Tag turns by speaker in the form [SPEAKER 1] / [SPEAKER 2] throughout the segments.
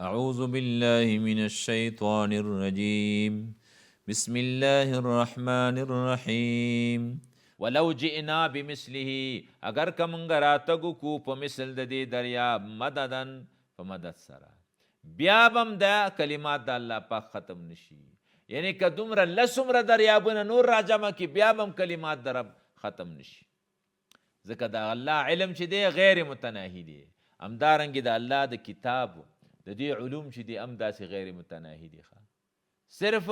[SPEAKER 1] أعوذ بالله من الشيطان الرجيم بسم الله الرحمن الرحيم ولو جئنا بمثله اگر کمنګ راتګو کو په مثل د دې دریاب مددن په مدد سره بیا بم دا کلمات د الله پاک ختم نشي یعنی که دومره لسمره دریابونه نور راجمه کی بیا بم کلمات در رب ختم نشي ځکه د الله علم چې دی غیر متناهي دی همدارنګې د الله د کتاب د دې علوم چې دي هم داسې غیر متناهي دي صرف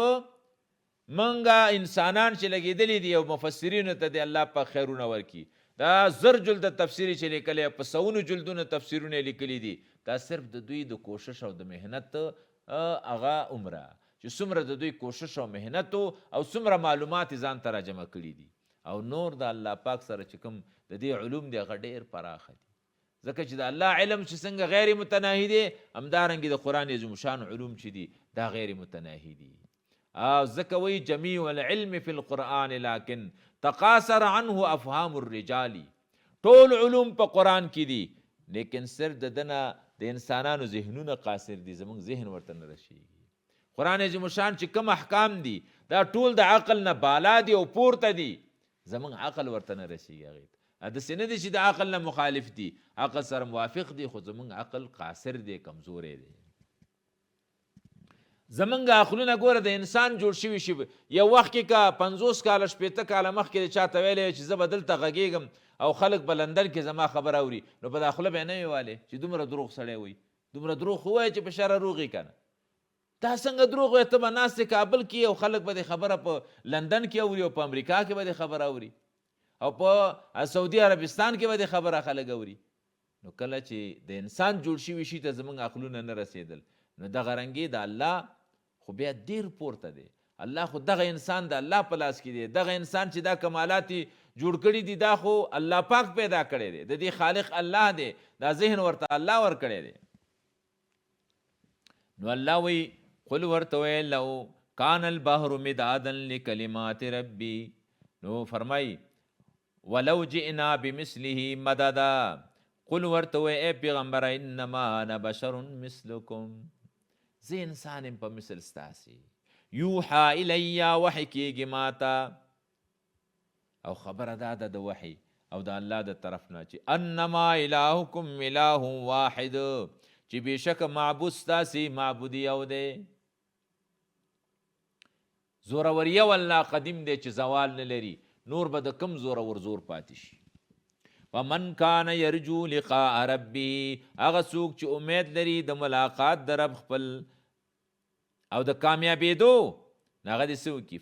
[SPEAKER 1] منګه انسانان چې لګېدلي دي او مفسرینو ته د الله پاک خیرونه ورکي دا زر جلده تفسیري چې لیکلی په سوونو جلدونه تفسیرونه لیکلي دي دا صرف د دوی د کوشش او د محنت هغه عمره چې څومره د دوی کوشش او محنت او څومره معلومات ځان ته راجمع کړي دي او نور د الله پاک سره چې کوم د دې علوم دی هغه ډېر پراخه دي ځکه چې د الله علم چې څنګه غیر متناهي دی همدارنګې د قرآن عظیم شان علوم چې دي دا غیر متناهي دي او ځکه وایي جمیع العلم فی القرآن لکن تقاصر عنه افهام الرجال ټول علوم په قرآن کې دي لیکن صرف د دنه د انسانانو ذهنونه قاصر دي زموږ ذهن ورته نه رسیږي قرآن عظیم شان چې کوم احکام دي دا ټول د عقل نه بالا دي او پورته دي زموږ عقل ورته نه رسیږي هغې داسې نه دي چې د عقل نه مخالف دي عقل سره موافق دي خو زمونږ عقل قاصر دی کمزوری دی زمونږ عقلونه ګوره د انسان جوړ شوي شي یو وخت کې که 50 کاله 50 کاله مخکې د چاته ویلی چې زه به دلته غږېږم او خلک به لندن کې زما خبره اوري نو په دا خوله به یې نه وي والی چې دومره دروغ سړی وایي دومره دروغ خو وایي چې په شره روغ یې که نه دا څنګه دروغ وایي ته به ناست کابل کې او خلک به د خبره په لندن کې اوري او په امریکا کې به د خبره اوري او په سعودي عربستان کې به د خبره خلک اوري نو کله چې د انسان جوړ شوي شي ته زموږ عقلونه نه رسېدل نو دغه رنګې د الله خو بیا ډېر پورته دی الله خو دغه انسان د الله په لاس کې دی دغه انسان چې دا کمالات جوړ کړي دي دا خو الله پاک پیدا کړی دی د دې خالق الله دی دا ذهن ورته الله ورکړی دی نو الله وی قل ورته ویل لو کان البحر مدادا لکلمات ربی نو فرمای ولو جئنا بمثله مددا قل ورته وی ای پیغمبر انما انا بشر مثلکم زه انسان یم په مثل ستاسې یوحا الی وحی کېږي ماته او خبره دا ده د وحی او د الله د طرف نه چې انما الهکم اله واحد چې بېشکه معبود ستاسې معبود یو دی زورور یو الله قدیم دی چې زوال نه لري نور به د کم زورور زور پاتې شي ومن کان یرجو لقاء ربه هغه څوک چې امید لري د ملاقات د رب خپل او د کامیابېدو نو هغه دې څه وکړي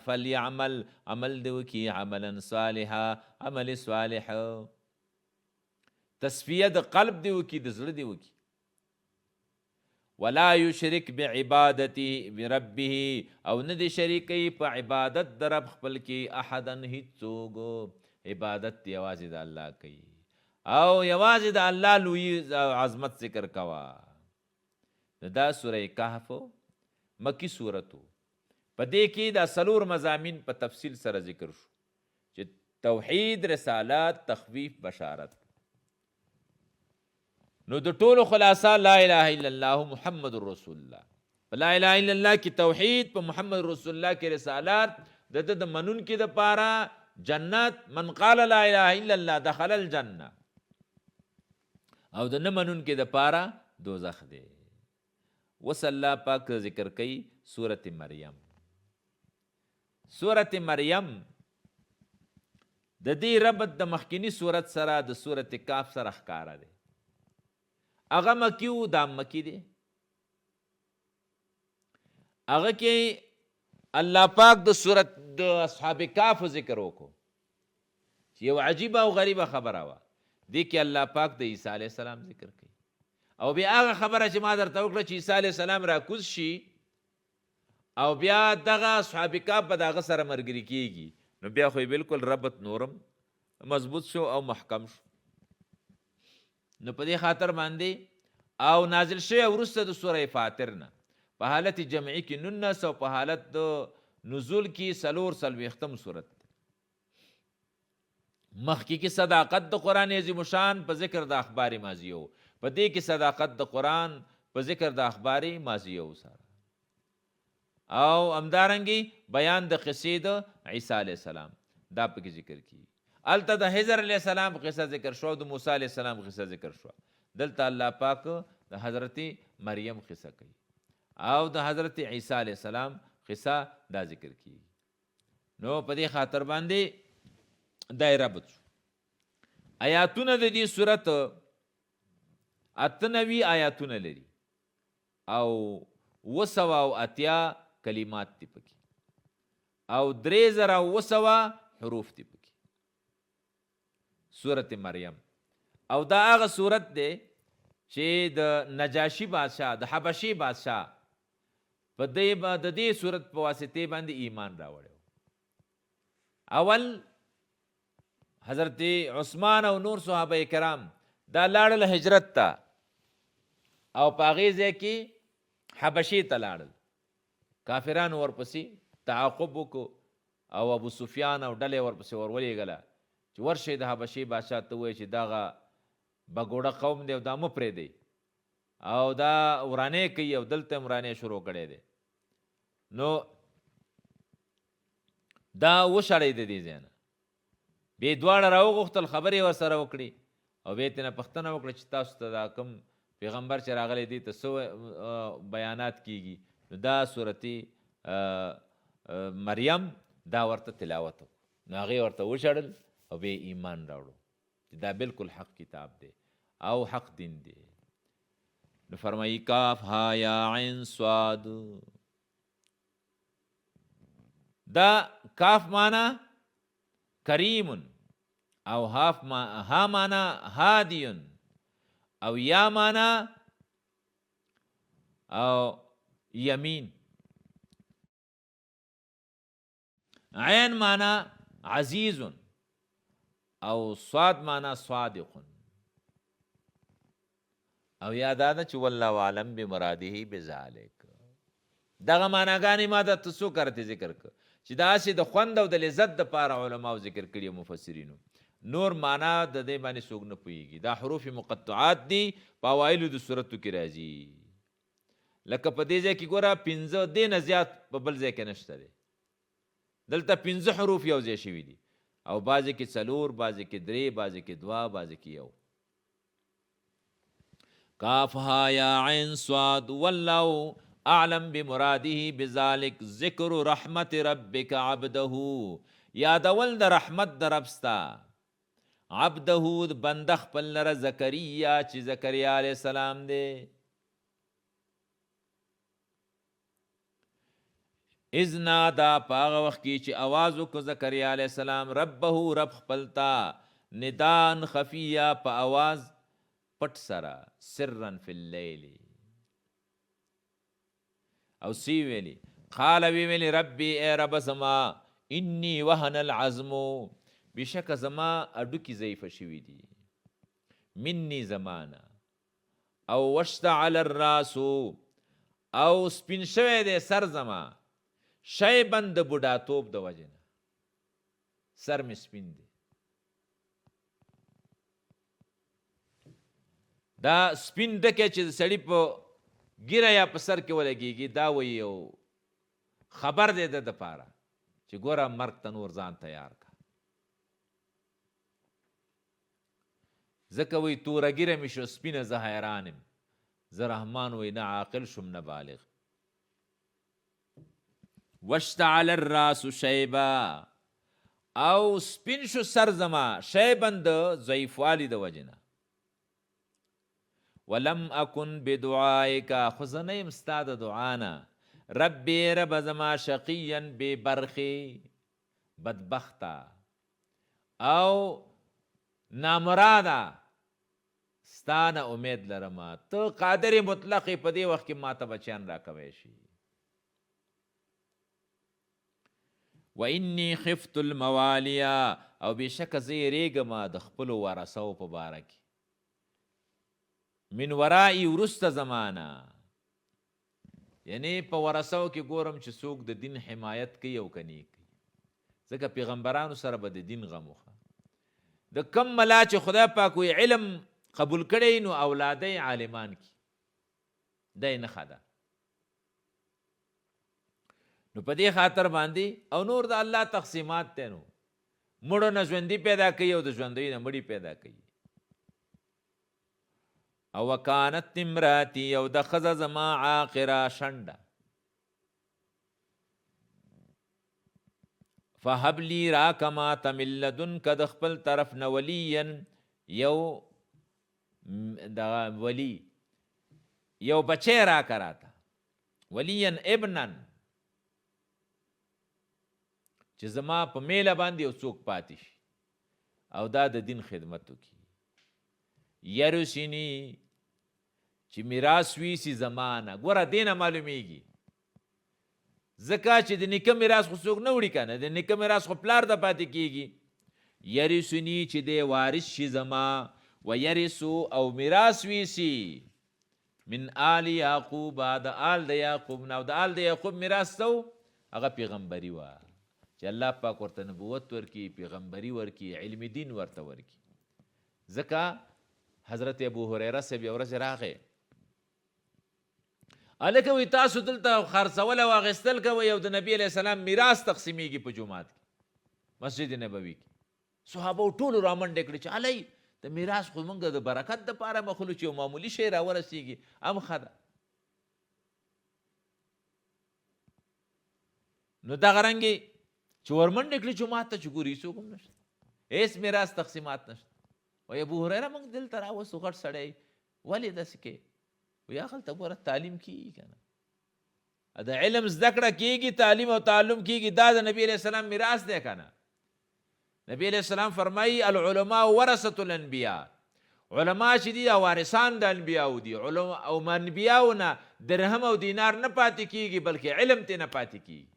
[SPEAKER 1] فلیعمل عمل دې وکړي عملا صالحا عمل صالح تصفیه د قلب دې وکړي د زړه دې وکړي ولا یشرک بعبادته ربه او نه دې شریکوي په عبادت د رب خپل کې احدا هیڅوک عبادت یوازې د الله کوي او یوازې د الله لوی عظمت ذکر کوه دا سوره کهف مکی سورتو په دې کې دا 4 مضامین په تفصیل سره ذکر شو چې توحید رسالات تخویف بشارت نو د ټولو خلاصه لا اله الا الله محمد رسول الله په لا اله الا الله کې توحید په محمد رسول الله کې رسالات د منون کې د پاره جنت من قال لا اله الا الله دخل الجنه او د نه منون کې د پاره دوزخ دی وس الله پاک ذکر کوي سورت مریم سورت مریم د دې ربط د مخکینی سورت سره د سورت کاف سره ښکاره دی هغه مکی و دا مکی دی هغه کې الله پاک د سورت د اصحاب کاف ذکر وکړو چې یو عجیبه او غریبه خبره وه دې کې الله پاک د عیسی علیه السلام ذکر کوي او بیا هغه خبره چې ما درته وکړه چې عیسی علیه السلام راکوز شي او بیا دغه اصحاب کاف به د هغه سره ملګري کېږي نو بیا خو بلکل ربط نورم مضبوط شو او محکم شو نو په دې خاطر باندې او نازل شوی وروسته د سوره فاطر نه په حالت جمعي کې 19 او په حالت د نزول کې 440 صورت مخکې کې صداقت د قرآن عظیم شان په ذکر د اخبار ماضیو په دې کې صداقت د قرآن په ذکر د اخبار ماضیه وساره. او همدارنګې بیان د قصې د عیسی علیه السلام دا پکې ذکر کیږي. هلته د حضر علیه السلام قصه ذکر شو، د موسی علیه السلام قصه ذکر شو. دلته الله پاک د حضرت مریم قصه کوي او د حضرت عیسی علیه السلام قصه دا ذکر کیږي. نو په دې خاطر باندې دا ربط شو. آیاتونه د دې صورت 98 آیاتونه لري او 280 کلمات دي پکې او 3900 حروف دي پکې. سورت مریم او دا هغه سورت دی چې د نجاشي بادشاه د حبشي بادشاه په دې سورت په واسطه باندې ایمان راوړی. اول حضرت عثمان او نور صحابه کرام دا لاړل هجرت ته او په هغې ځای کې حبشي ته لاړل. کافرانو ورپسې تعاقب وکړو او ابو سفیان او ډلې ورپسې ورولېږله چې ورشئ د حبشي بادشاه ته ووایي چې دغه بګوړه قوم دی او دا مه پرېږدئ او دا ورانې کوي او دلته هم ورانې شروع کړی دی. نو دا وشړئ د دې ځای نه. بیا یې دواړه راوغوښتل، خبرې ورسره وکړي او بیا یې ترېنه پوښتنه وکړه چې تاسو ته دا کوم پیغمبر چې راغلی دی ته څه بیانات کیږي. نو دا صورت مریم دا ورته تلاوت وکړو. نو هغې ورته وشړل او بیا ایمان راوړو چې دا بالکل حق کتاب دی او حق دین دی. نو فرمایي کاف ها یا عین صاد. دا کاف مانا کریم او ها مانا هادیون او یا مانا او یمین. عین مانا عزیز او صاد مانا صادق. او یاد دا چې والله عالم بمراده بذلک. دغه معناګانې ما درته څو کرته ذکر کړ چې داسې د خوند او د لذت دپاره علماو ذکر کړي مفسرینو. نور معنا د دې باندې څوک نه پوهېږي. دا حروف مقطعات دي په اوایلو د صورتو کې راځي. لکه په دې ځای کې ګوره 15 دې نه زیات په بل ځای کې نشته دی. دلته 15 حروف یو ځای شوي دي او بعضې کې 4، بعضې کې 3، بعضې کې 2، بعضې کې 1. کاف ها یا عین صاد والله اعلم بمراده بذلک ذکر رحمت ربک عبده. یادول د رحمت د رب ستا عبده بنده خپل لره زکریا چې زکریا علیه السلام دی. اذ نادا په هغه وخت کې چې آواز وکړو زکریا علیه السلام ربه رب خپل ته ندان خفیه په آواز پټ سره سرا فی اللیل. او سی ویلی قال ویلی ربی اے رب زما انی وهن العظم بشک زما اډوکی ضعیفه شوي دي منی زمانه او واشتعل الراس او سپین شوی دی سر زما شیبن د بوډاتوب د وجې نه سر مې سپین دی. دا سپین ډکی چې د سړي په ګیره یا په سر کې ولګېږي دا وایي یو خبر دی د دپاره چې ګوره مرګ ته نور ځان تیار کا. ځکه وایي توره ګیره مې شو سپینه زه حیران یم. زه رحمان وایي نه عاقل شم نه بالغ. واشتعل الراس شیبا او سپین شو سر زما شیبن د ضعیفوالي د وجې نه. ولم اکن بدعائک خو زه نه یم ستا د دعا نه ربی رب زما شقیا بې برخې بدبخته او نامراده ستا نه امید لرمه. ته قادر مطلقې په دې وخت کې ما ته بچیان راکوی شي. و انی خفت الموالیا او بېشکه زه یېرېږم د خپلو ورثو په باره کې من ورائی ورسته زمانه. یعنی په ورثو کې ګورم چې څوک د دین حمایت کوي او که نه کوي. ځکه پیغمبرانو سره به د دین غم وخه. د کم ملا چې خدای پاک وی علم قبول کړی نو اولاده عالمان کی دا یې نښه ده. نو په دې خاطر باندې او نور د الله تقسیمات دی نو مړو نه ژوندي پیدا کوي او د ژوندیو نه مړي پیدا کوي. او وکانت امراتی او د ښځه زما عاقره شنډه فهب لی راکه ماته من لدنکه د خپل طرف نه ولیا یو دغه ولی یو بچی راکه راته ولیا ابنا چې زما په میله باندې یو څوک پاتې شي او دا د دین خدمت وکړي. یرثني چې میراث ویسي زمانه. ګوره دې نه معلومیږي ځکه چې د نیکه میراث خو څوک نه وړي که نه، د نیکه میراث خو پلار ته پاتې کېږي. یرثني چې دی وارث شي زما و یرثو او میراث ویسي من آل یعقوب د آل د یعقوب نه. او د آل د یعقوب میراث څه هغه پیغمبري وه چې الله پاک ورته نبوت ورکي، پیغمبري ورکي، علم دین ورته ورکي. ځکه حضرت ابو هریره صاحب یو ورځ راغی هلکه وایي تاسو دلته خرڅول او اخیستل کوئ او د نبي علیه السلام میراث تقسیمیږي په جومات کې مسجد نبوي کې. صحابو ټولو رامنډې کړې چې هلئ د میراث خو موږ د برکت دپاره مخلو چې یو معمولي شی راورسېږي هم ښه ده. نو دغه رنګې چې ورمنډې کړې جومات ته چې ګوري هېڅوک هم نشته، هېڅ میراث تقسیمات نشته. وایي ابو هریره موږ دلته راوستو غټ سړی ولې داسې کوې؟ وایي هغلته ګوره تعلیم کېږي که نه، د علم زده کړه کېږي، تعلیم او تعلم کېږي. دا د نبي علیه السلام میراث دی که نه. نبی علیه السلام فرمایي العلماء ورثة الانبیاء، علما چې دي وارثان د انبیاو دي. او انبیاو نه درهم او دینار نه پاتې کېږي بلکې علم ترې نه پاتې کېږي.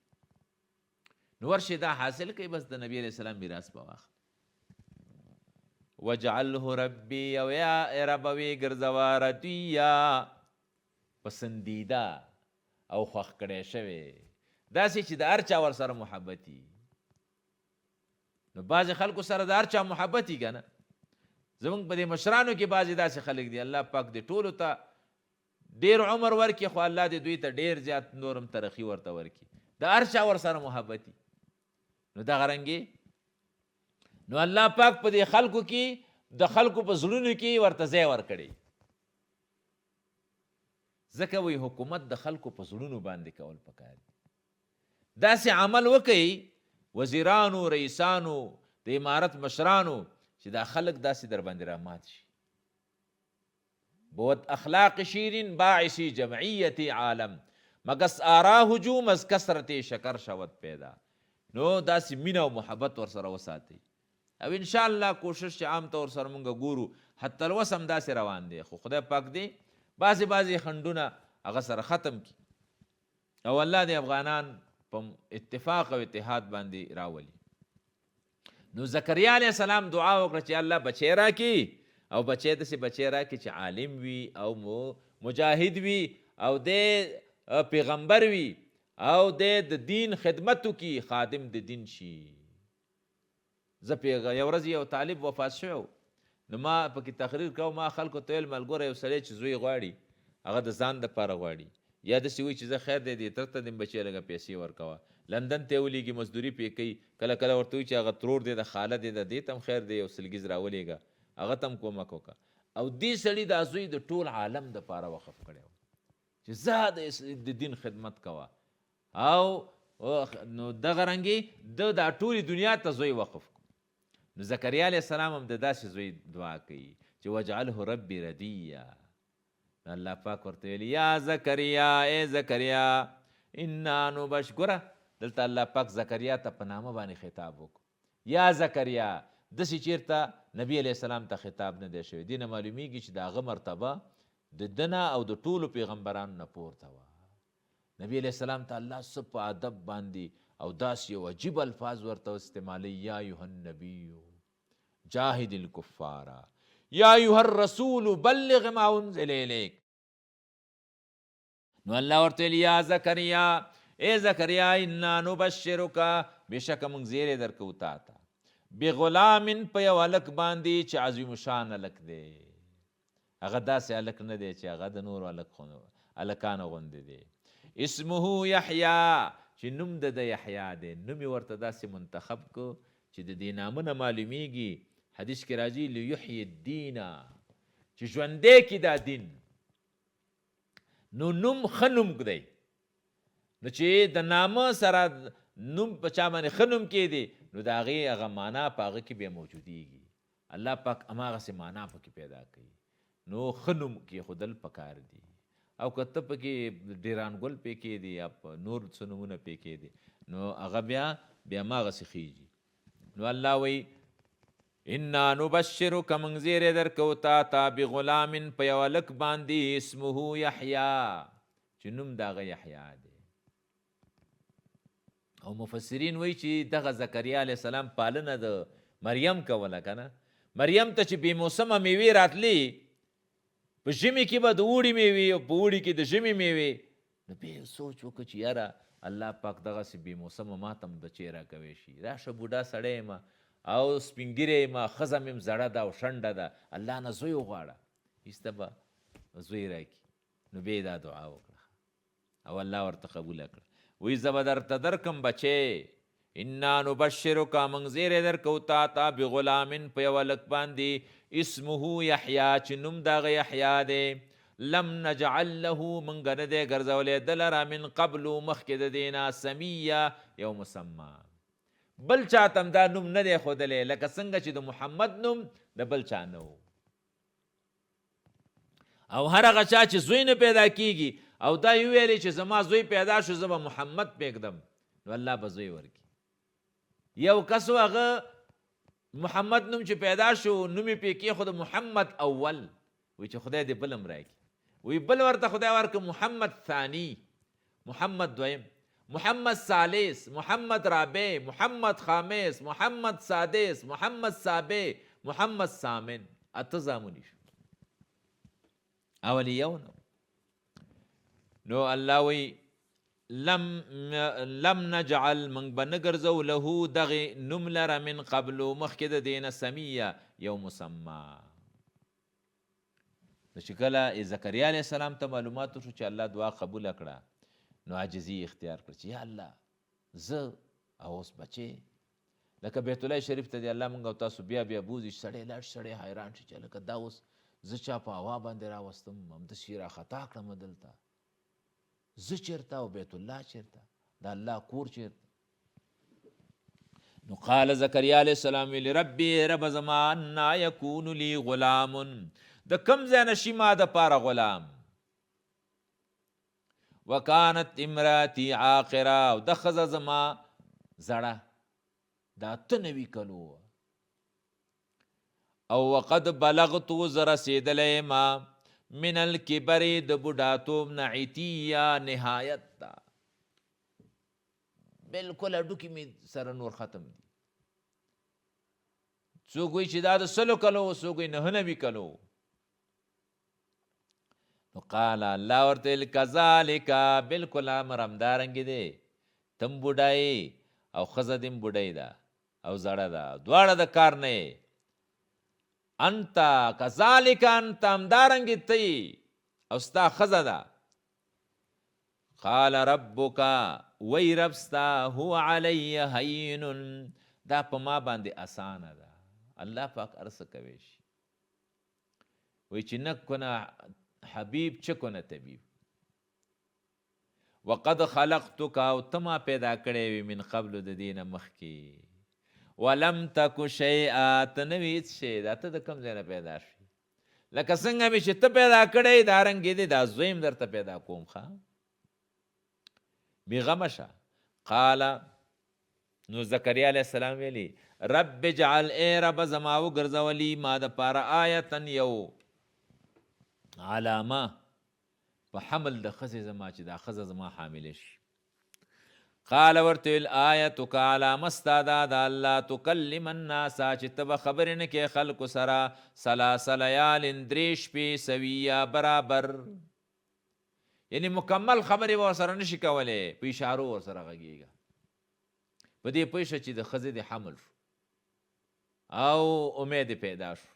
[SPEAKER 1] نو ورشي دا حاصل کوي بس د نبی علیه السلام میراث به واخلي. وجعله ربي او یا رب وی ګرځوه ردیا پسندیده او خوښ کړی شوی داسې چې د هر چا ورسره محبت وي. نو بعضې خلکو سره د هر چا محبت وي که نه. زمونږ په دې مشرانو کې بعضې داسې خلک دي الله پاک دې ټولو ته ډېر عمر ورکړي خو الله دې دوی ته ډېر زیات نورم ترقي ورته ورکړي، د هر چا ورسره محبت وي. نو دغه رنګې نو الله پاک په دې خلکو کې د خلکو په زړونو کې ورته ځای ورکړی. ځکه وایي حکومت د خلکو په زړونو باندې کول پکار دي. داسې عمل وکئ وزیرانو، رئیسانو، د امارت مشرانو چې دا خلک داسې در باندې رامات شي. بود اخلاق شیرین باعثی جمعیت عالم مگس آرا هجوم از کثرت شکر شود پیدا. نو داسې مینه او محبت ورسره وساتئ او انشاءالله کوشش چې عام طور سره مونږ ګورو حتی الوس هم داسې روان دی. خو خدای پاک دی بعضې خنډونه هغه سره ختم کړي او الله دې افغانان په اتفاق او اتحاد باندې راولي. نو زکریا علیه السلام دعا وکړه چې الله بچی راکړي او بچی داسې بچی راکړي چې عالم وي او مجاهد وي او دی پیغمبر وي او دی د دین خدمت وکړي، خادم د دین شي. زه یو ورځ یو طالب وفات شوی نو ما پکې تقریر کوم، ما خلکو ته ویل ملګری یو سړی چې زوی غواړي هغه د ځان دپاره غواړي یا داسې وایي چې زه خیر دی دې تر ته دې بچی لږه پیسې ورکوه، لندن ته یې ولیږي مزدوري پې کوي، کله کله ورته وایي چې هغه ترور دی د خاله دی د دې ته هم خیر دی یو سلګیز راولېږه هغه ته هم کومک وکړه. او دې سړي دا زوی د ټول عالم دپاره وقف کړی و چې زه د دین خدمت کوه. او نو دغه رنګې د دا ټولې دنیا ته زوی وقف کړو. نو زکریا علیه السلام هم د داسې زوی دعا کوي چې وجعله ربي ردیا. الله پاک ورته ویلي یا زکریا ای زکریا انا نبشکره. دلته الله پاک زکریا ته په نامه باندې خطاب وکړو. یا زکریا داسې چېرته نبی علیه السلام ته خطاب نه دی شوی. دې نه معلومیږي چې د هغه مرتبه د ده نه او د ټولو پیغمبرانو نه پورته وه. نبی علیه السلام ته الله څه په ادب باندې او داسې یو عجیب الفاظ ورته استعمالوي یا ایها النبی جاهد الکفار یا ایها الرسول بلغ ما انزل الیک. نو الله ورته ویل یا زکریا ای زکریا انا نبشرک بېشکه موږ زیری درکوو تا ته بغلام په یو هلک باندې چې عظیم شان هلک دی. هغه داسې هلک نه دی چې هغه د نورو هلک الکان غوندې دی. اسمه یحیا چې نوم د یحیا دی، نوم یې ورته داسې منتخب کو چې د دې نامه نه معلومیږي. حدیث کې راځي لیحیی الدین، چې ژوندی کړي دا دین. نو نوم ښه نوم دی، نو چې د نامه سره نوم په چا باندې ښه نوم کېدی نو د هغې هغه معنا په هغه کې بیا موجودېږي. الله پاک هماغسې معنا پکې پیدا کوي. نو ښه نوم کېښودل پکار دي. او که ته پکې ډیران ګل پې کېدي یا نور څه نومونه پې کېدي نو هغه بیا هماغسې خیږي. نو الله وایي انا نبشرک موږ زیری درکو تا ته بغلام په یوه هلک باندې اسمه یحیا چې نوم د هغه یحیا دی. او مفسرین وایي چې دغه زکریا علیه السلام پالنه د مریم کوله که نه. مریم ته چې بې موسمه میوې راتلې، په ژمي کې به د اوړي میوې او په اوړي کې د ژمي میوې، نو بیا سوچ وکړه چې یاره الله پاک دغسې بې موسمه ما ته هم بچی راکوی شي. راشه بوډا سړی یم او سپین ږیری یم، ښځه مې هم زړه ده او شنډه ده، الله نه زوی وغواړه، ایسته به زوی راکړي. نو بیا یې دا دعا وکړه او الله ورته قبوله کړه. وایي زه به درته درکم بچی، انا نبشرک موږ زیری درکو تا ته بغلام په یوه هلک باندې اسمه یحیا چې نوم د هغه یحیا دی. لم نجعل له موږ نه دی ګرځولی ده لره من قبلو مخکې د دې نه سمیه یو مسمه، بل چاته هم دا نوم نه دی ښودلی، لکه څنګه چې د محمد نوم د بل چا نه و. او هر هغه چا چې زوی نه پیدا کیږي او دا یې ویلی چې زما زوی پیدا شو زه به محمد پرېږدم، نو الله به زوی ورکړي. یو کس و هغه محمد نوم چې پیدا شو نوم یې پرې کېښود محمد اول، وایي چې خدای دې بل هم راکړي. وایي بل ورته خدای ورکړه محمد ثانی، محمد دویم، محمد ثالث، محمد رابع، محمد خامس، محمد سادس، محمد سابع، محمد ثامن. اته زامني شو، اولی یو نو. نو الله وی لم نجعل من به نه ګرځو له دغې نوم لره من قبلو مخکې د دې نه سمیه یو مسمه. نو چې کله زکریا علیه السلام ته معلومات وشو چې الله دعا قبوله کړه نو عاجزي اختیار کړه چې یا الله زه او اوس بچې لکه بیت الله شریف ته دی الله موږ او تاسو بیا بوځي، سړی لاړ شي سړی حیران شي چې لکه دا اوس زه چا په هوا باندې راوستم همداسې راخطا کړم دلته، زه چېرته او بیت الله چېرته، د الله کور چېرته. نو قال زکریا علیه السلام ویلي ربي رب زما انا یکون لی غلام، د کوم ځای نه شي ما دپاره غلام، وکانت امراتی عاقره، او د ښځه زما زړه دا 98 کلو، او وقد بلغتو زه رسېدلی ما من الکبر د بوډاتوب نه عتیه نهایت ته، بلکل هډوکي مې سره نور ختم دي. څوک وایي چې دا د 100 کلو، څوک وایي 99 کلو. نو قال الله ورته ویل کذالک، بلکل امر همدارنګې دی، تم بوډای او ښځه دې هم بوډۍ ده او زړه ده، دواړه د کار نه یې. انت کذالک انت همدارنګې ته او ستا ښځه ده. قال ربک، وی رب ستا هو علی هین، دا په ما باندې اسانه ده، الله پاک هر څه کوی شي. وی چې نه کنه حبیب چه کنه طبیب. وقد خلقتک، او ته ما پیدا کړی وي من قبل د دې نه مخکې، ولم تک شیئا، ته نه وې هېڅ شی، دا ته د کوم ځای نه پیدا شوي، لکه څنګه مې چې ته پیدا کړی دارنګې دی دا زوی هم درته پیدا کوم. ښه بېغمه شه. قال، نو زکریا علیه السلام ویلي رب اجعل، ای رب زما وګرځولي ما دپاره آیتن یو علامه په حمل د ښځې زما چې دا ښځه زما حامله شي. قال ورته ویل آیتک، علامه ستا دا د الله تکلم الناس چې ته به خبرې نه کې خلکو سره 3 لیال 3 شپې سویه برابر، یعنی مکمل خبرې به ورسره نشي کولی، په اشارو ورسره غږېږه. په دې پوه شه چې د ښځې د حمل شو او امید پیدا شو.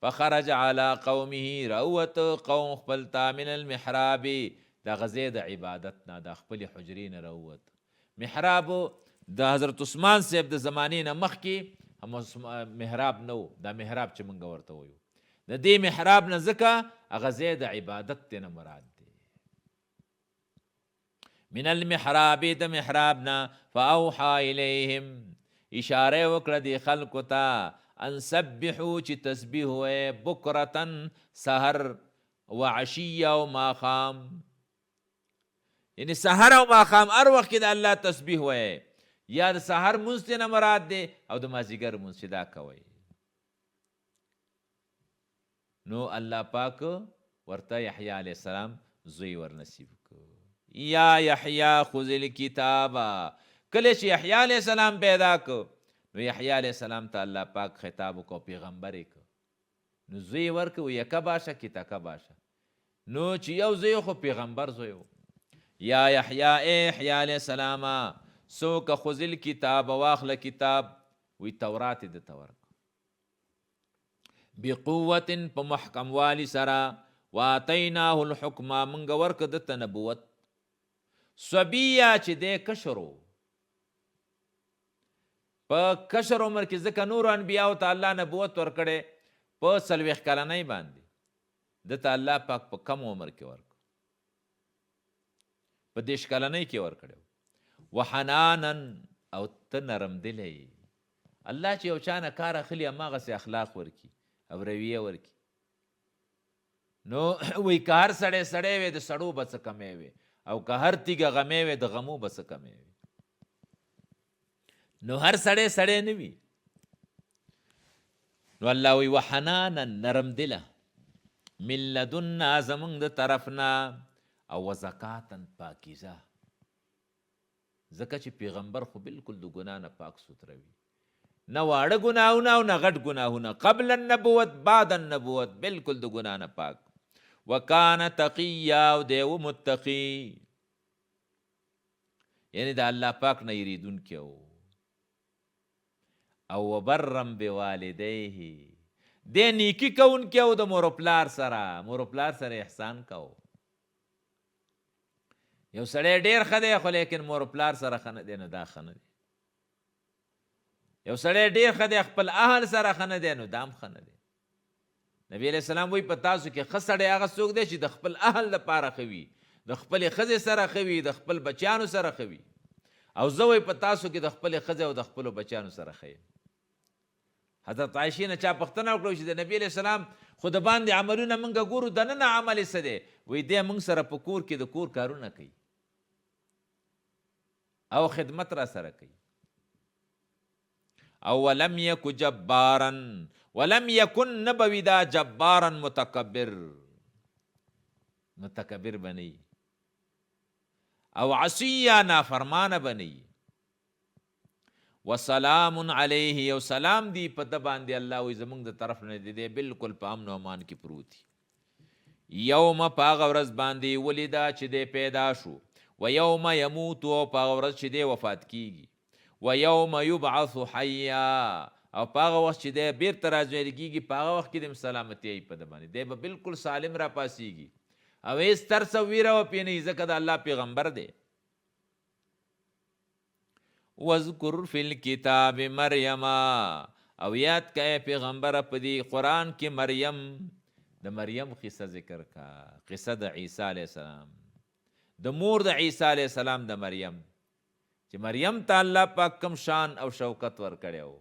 [SPEAKER 1] فخرج على قومه راوت قوم خپلتا من المحراب د غزې د عبادت نه د خپل حجرې نه راووت. محراب د حضرت عثمان صاحب د زمانې نه مخکې محراب نه و، دا محراب چې موږ ورته وایو د دې محراب نه ځکه غزې د عبادت دی نه مراد دی. من المحراب د محراب نه فاوحى الیهم اشاره وکړه د خلکو ته ان سبحوا چې تسبیح وایي بکرتن سحر وعشیه او ماښام، یعنی سحر او ماښام هر وخت کې د الله تسبیح وایي، یا د سحر مونځ نه مراد دی او د مازدیګر مونځ چې دا کوئ. نو الله پاک ورته یحیی علیه السلام زوی ورنصیب کړ. یا یحیی خذ الکتاب، کله چې یحیی علیه السلام پیدا کړ نو یحیی علیه السلام ته الله پاک خطاب وکړ، پیغمبر یې کړ. نو زوی ورکړ یکه باشه کې تکه باشه، نو چې یو زوی خو پیغمبر زوی و. یا یحیی ای یحیی علیه السلام څوک خذ الکتاب واخله کتاب، وی تورات یې درته ورکړ بقوت په محکم والی سره، واتیناه الحکم منګه ورکړه دته نبوت. صبیه چې دی کشر و، په کشر عمر کې ځکه نورو انبیاو ته الله نبوت ورکړی په 40 کلنۍ باندې، دته الله پاک په کم عمر کې ورکړ، په 10 کلنۍ کې ورکړی. وحنانن او ته نرم دلی، الله چې یو چا نه کار اخلي هماغسې اخلاق ورکي او رویه ورکي. نو وی که هر سړی سړی وی د سړو به څه کمی وي، او که هر تیږه غمی وي د غمو به څه کمی وي. نو هر سړی سړی نه وي. نو الله وی وحنانا نرم دله من لدنا زمونږ د طرف نه، او وزکاتن پاکیزه، ځکه چې پیغمبر خو بالکل د ګناه نه پاک سوتره وي، نه واړه ګناهونه او نه غټ ګناهونه، قبل النبوت بعد النبوت بالکل د ګناه نه پاک. وکانه تقیا او دی و متقی، یعنی د الله پاک نه یریدونکی و. او وبرم بوالدیه، دی نیکی کوونکی او د مور و پلار سره، مور و پلار سره احسان کو. یو سړی ډېر ښه دی خو لیکن مور و پلار سره ښه نه دی، نو دا ښه نه دی. یو سړی ډېر ښه دی خپل اهل سره ښه نه دی، نو دا هم ښه نه دی. نبی علیہ السلام وایي په تاسو کې ښه سړی هغه څوک دی چې د خپل اهل لپاره ښه وي، د خپلې ښځې سره ښه وي، د خپل بچیانو سره ښه وي. او زه وایي په تاسو کې د خپلې ښځې او د خپلو بچیانو سره ښه یم. حضرت عایشې نه چا پوښتنه وکړه چې د نبی علیہ السلام خو د باندې عملونه موږ ګورو، دننه عمل یې څه دی؟ وایي دی موږ سره په کور کې د کور کارونه کوي او خدمت را سره کوي. او ولم یک جبارا، ولم یکن نبوی دا جبارا متکبر، متکبر بنی، او عصیہ نافرمان بنی. وسلام علیه، یو سلام دی په ده باندې الله وی زمونږ د طرف نه دی بالکل په امن و امان کې پروت. یوم په هغه ورځ باندې ولیدا چې دی پیدا شو، و یوم یموت او په هغه ورځ چې دی وفات کیږي، و یوم یبعث حیا او په هغه وخت چې دی بیرته راژوندی کیږي، په هغه وخت کې د سلامتی ای په ده باندې دی به بالکل سالم را پاسیږي او هیڅ ترس او ویره و پې نه، ځکه د الله پیغمبر دی. وذکر فی الکتاب مریم، او یاد کئ پیغمبر په دې قرآن کې مریم، د مریم قصه ذکر کا، قصه د عیسی علیه السلام، د مور د عیسی علیه السلام د مریم، چې مریم ته الله پاک کم شان او شوکت ورکړی و.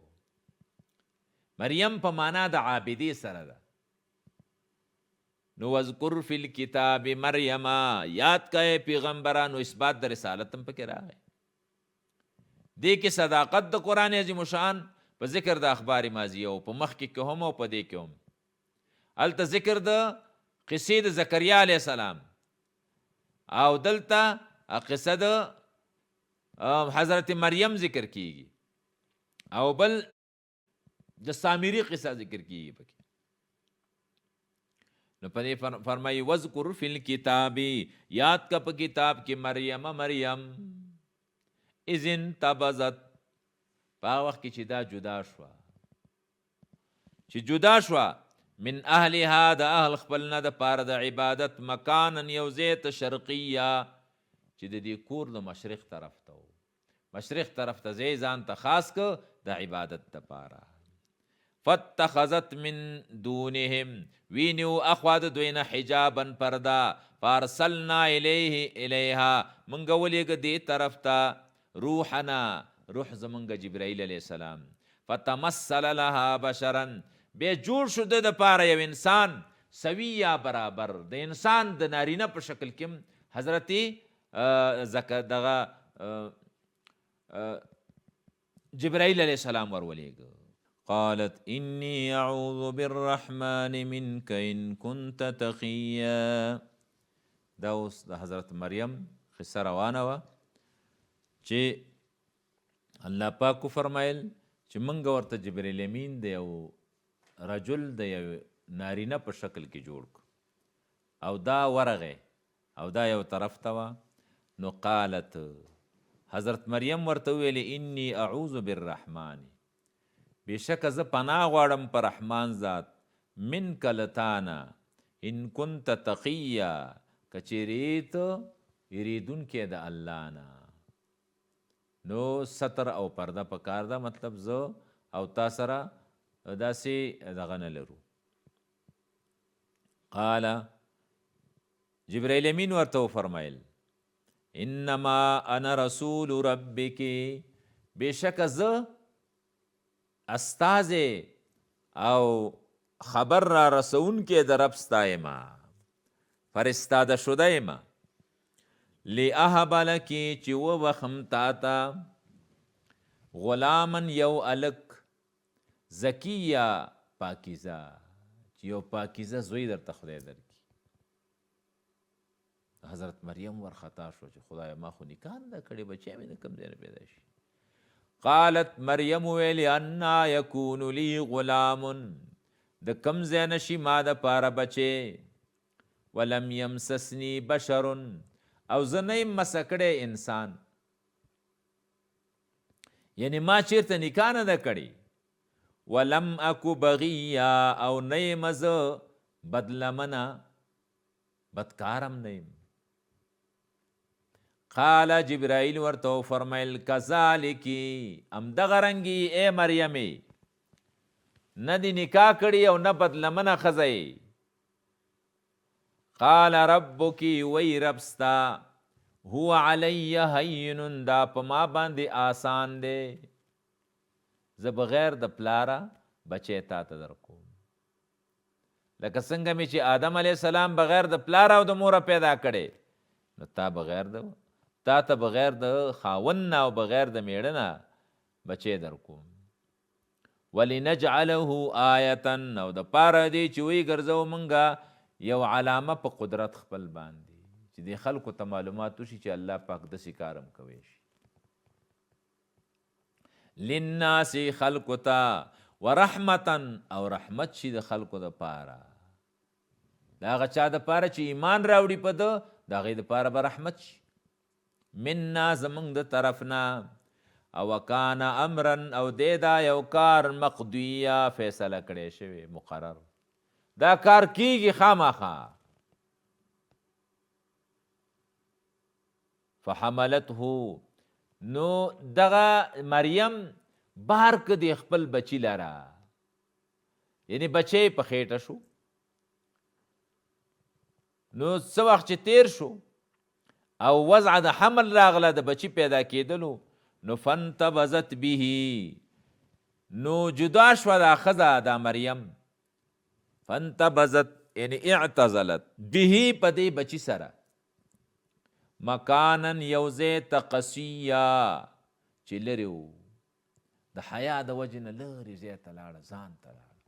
[SPEAKER 1] مریم په معنا د عابدې سره ده. نو وذکر فی الکتاب مریم، یاد کئ پیغمبرانو، اثبات د رسالت هم پکې راغی. دې کې صداقت د قرآن عظیم شان په ذکر د اخبار ماضیه او په مخکې کې هم او په دې کې هم. هلته ذکر د قصې د زکریا علیه السلام، او دلته قصه د حضرت مریم ذکر کیږي، او بل د سامری قصه ذکر کیږي پکې. نو په دې فرمایي وذکر فی الکتاب، یاد کا په کتاب کې مریم، مریم اذن تبذت، په هغه وخت کې چې دا جدا شوه، چې جدا شوه من اهلها د اهل خپلنا د پاره د عبادت مکانن یو ځای ته شرقیه چې د دې کور د مشرق طرف ته و، مشرق طرف ته ځای ځان ته خاص که د عبادت دپاره. فاتخذت من دونهم وینیو اخوا د دوی نه حجابا پرده، فارسلنا الیها منګه ولیږه دې طرف ته روحنا روح زمونږ جبرائیل علیه السلام، فتمثل لها بشرا بیا جوړ شو د دپاره یو انسان سویه برابر، د انسان د نارینه په شکل کې حضرت دغه جبرائیل علیه السلام ورولېږه. قالت انی اعوذ بالرحمن منک ان كنت تقیا. دا اوس د حضرت مریم قصه روانه وه چې الله پاک فرمایل چې منګه ورته جبرائیل امین د یو رجل د یو نارینه په شکل کې جوړ کړو او دا ورغې او دا یو طرف ته وه. نو قالت حضرت مریم ورته وویلې انی اعوذ بالرحمن، بېشکه زه پناه غواړم په رحمان ذات، منک لتانا ان کنت تقیا، که چیرې ته یریدونکی د الله نه. نو ستر او پرده پکار ده، مطلب زه او تا سره داسې دغه نه لرو. قال جبرائیل امین ورته وفرمایل انما انا رسول ربک، بېشکه زه استازې او خبر را رسونکې د رب ستا یمه، فرستاده شده یمه، لأهب لکې چې وبخم تا ته غلامن یو الک، زکیه پاکیزه، چې یو پاکیزه زوی درته خدای درکړي. حضرت مریم ورخطا شو چې خدای ما خو نکاح نه ده کړې، بچی مې د کوم ځای نه پیدا شي. قالت مریم ویلی انا یکون لی غلام، د کم ځای نشي ما د پاره بچی، ولم یمسسنی بشر، او زه نه یم مسه کړی انسان، یعنی ما چیرته نکاح نه ده کړې، ولم اکو بغیا، او نه یم زه بدلمنه، بدکارم نه یم. قال جبرائیل ورته فرمایل کذالکی، همدغه رنګې ای مریمې، نه دې نکاح کړي او نه بدلمنه ښځه یې. قال ربکی، وی رب ستا، هو علی هین، دا په ما باندې آسان دی، زه بغیر د پلاره بچی تا ته درکوم. لکه څنګه مې چې آدم علیه السلام بغیر د پلاره او د موره پیدا کړی، نو تا بغیر د تا ته بغیر د خاوند نه او بغیر د میړه نه بچی درکوم. ولنجعله آیة، او د پاره دی چې وی ګرځو منګه یو علامه په قدرت خپل باندې، چې د خلکو ته معلومات وشي چې الله پاک داسې کارم کوی شي. للناس، خلکو ته، ورحمتا، او رحمت شي د خلکو د پاره، د هغه چا د پاره چې ایمان راوړي په ده، د هغې د پاره به رحمت شي. منا، زمونږ د طرفنا، او کان امرن، او دی دا یو کار مقضیه، فیصله کړی شوی، مقرر، دا کار کیږي خامخا. فحملته، نو دغه مریم بار که دی خپل بچی لره، یعنی بچی په خیټه شو. نو څه وخت چې تیر شو او وضع د حمل راغله، د بچی پیدا کېدلو، نو فانتبذت به، نو جدا شوه دا ښځه دا مریم، فانتبذت یعنی اعتزلت، به په دې بچی سره، مکانن یوځای ته قصیه، چې لرې و، د حیا د وجې نه لرې ځای ته لاړه، ځان ته لاړه.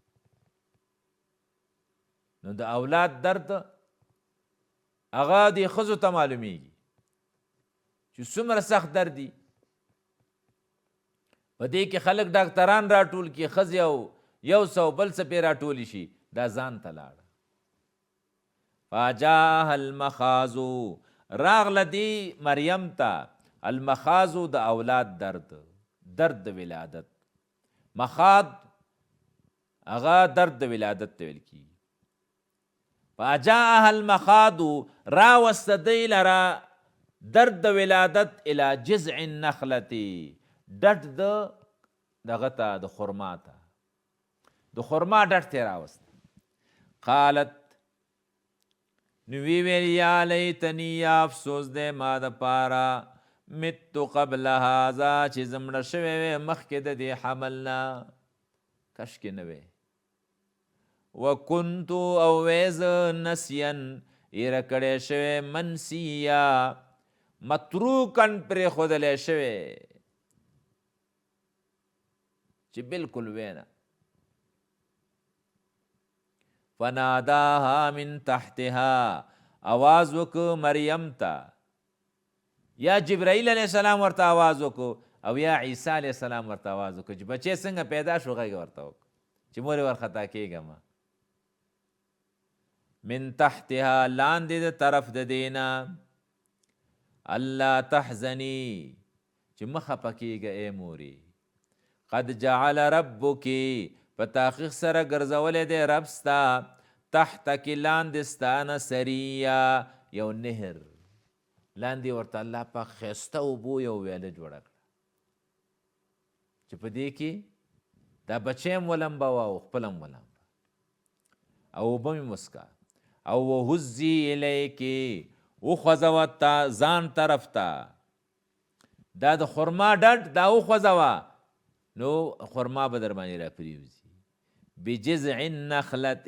[SPEAKER 1] نو د اولاد درد هغه دې ښځو ته معلومیږي چې څومره سخت درد دي. په دې کې خلک ډاکټران راټول کړي، ښځې او یو څه بل څه پې راټولی شي، دا ځان ته لاړه. فاجاها المخاض، راغله دی مریم ته المخاض، د اولاد درد، درد د ولادت. مخاض هغه درد د ولادت ته ویل کیږي. فجاءها المخاض راوسته دی لره درد د ولادت الى جذع النخلة ډډ د دغه ته د خرما ته د خرما ډډ ته راوسته. قالت نو وی ویل یا لیتنی یا افسوس دی ما دپاره متو قبل هذا چې زه مړه شوی وی مخکې د دې حمل نه کشکې نه وی. وکنتو او وی زه نسین ایره کړی شوی منسیا متروکن پرېښودلی شوی چې بلکل وی نه. فناداها من تحتها آواز وکړه مریم ته، یا جبرائیل علیه السلام ورته آواز وکړو او یا عیسی علیه السلام ورته آواز وکړو چې بچی څنګه پیدا شو غږ ورته وکړو چې مور یې ورخطا کېږم. من تحتها لاندې د طرف د دینا الله تحزنی چې مه خفه کېږه ای مورې. قد جعل ربک په تحقیق سره ګرځولی دی رب ستا تحتک لاندې ستانه سریا یو نهر لاندې ورته الله پاک ښایسته اوبو یو ویاله جوړه کړه چې په دې کې دا بچی هم ولمبوه او خپل هم ولمبه او اوبه مې مسکه. او وهزي الیکې وخوځوه تا ځان طرف ته دا د خرما ډډ دا وخوځوه نو خرما به در باندې را پرېوځي. بجذع النخلة